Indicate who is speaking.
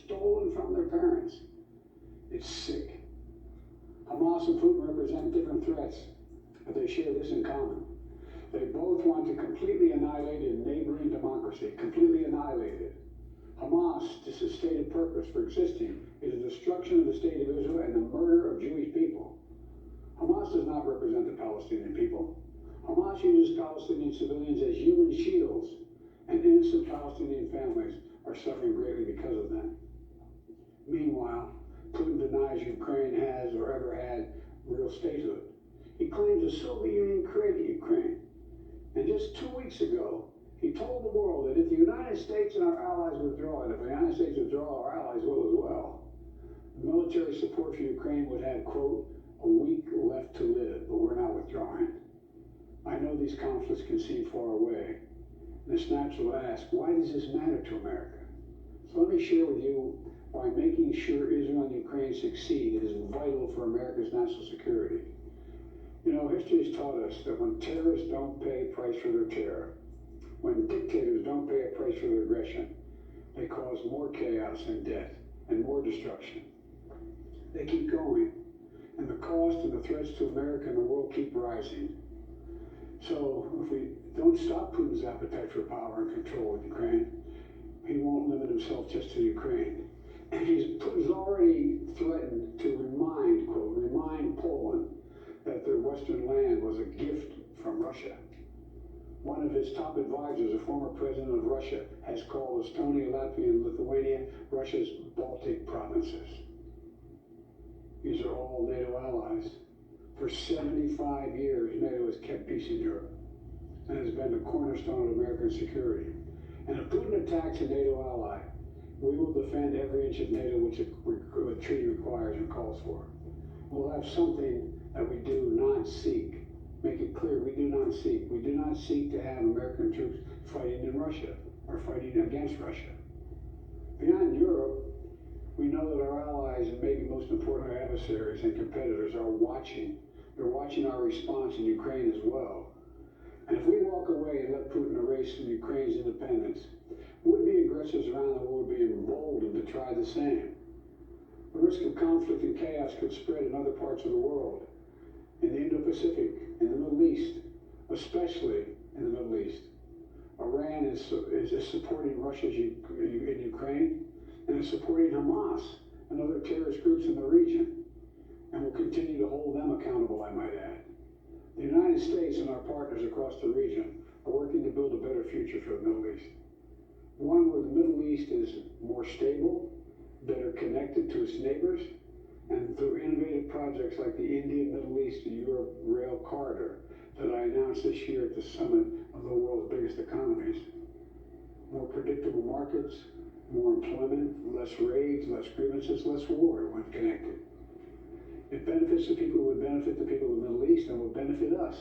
Speaker 1: stolen from their parents. It's sick. Hamas and Putin represent different threats, but they share this in common. They both want to completely annihilate a neighboring democracy, completely annihilate it. Hamas, this is stated purpose for existing, is the destruction of the state of Israel and the murder of Jewish people. Hamas does not represent the Palestinian people. Hamas uses Palestinian civilians as human shields, and innocent Palestinian families are suffering greatly because of them. Meanwhile, Putin denies Ukraine has or ever had real statehood. He claims the Soviet Union created Ukraine. And just 2 weeks ago, he told the world that if the United States and our allies withdraw, and if the United States withdraw, our allies will as well, military support for Ukraine would have, quote, a week left to live, but we're not withdrawing. I know these conflicts can seem far away, and it's natural to ask, why does this matter to America? So let me share with you why making sure Israel and Ukraine succeed is vital for America's national security. You know, history has taught us that when terrorists don't pay a price for their terror, when dictators don't pay a price for their aggression, they cause more chaos and death and more destruction. They keep going, and the cost and the threats to America and the world keep rising. So if we don't stop Putin's appetite for power and control in Ukraine, he won't limit himself just to Ukraine. And Putin's already threatened to remind, quote, remind Poland that their western land was a gift from Russia. One of his top advisors, a former president of Russia, has called Estonia, Latvia, and Lithuania Russia's Baltic provinces. These are all NATO allies. For 75 years, NATO has kept peace in Europe and has been the cornerstone of American security. And if Putin attacks a NATO ally, we will defend every inch of NATO which the treaty requires and calls for. We'll have something that we do not seek. Make it clear, we do not seek. We do not seek to have American troops fighting in Russia or fighting against Russia. Beyond Europe, we know that our allies and maybe most important our adversaries and competitors are watching. They're watching our response in Ukraine as well. And if we walk away and let Putin erase Ukraine's independence, would-be aggressors around the world would be emboldened to try the same. The risk of conflict and chaos could spread in other parts of the world, in the Indo-Pacific, in the Middle East, especially in the Middle East. Iran is supporting Russia in Ukraine, and is supporting Hamas and other terrorist groups in the region, and will continue to hold them accountable, I might add. The United States and our partners across the region are working to build a better future for the Middle East. One where the Middle East is more stable, better connected to its neighbors, and through innovative projects like the India-Middle East to Europe Rail Corridor that I announced this year at the summit of the world's biggest economies. More predictable markets, more employment, less raids, less grievances, less war when connected. It benefits the people who would benefit the people of the Middle East and will benefit us.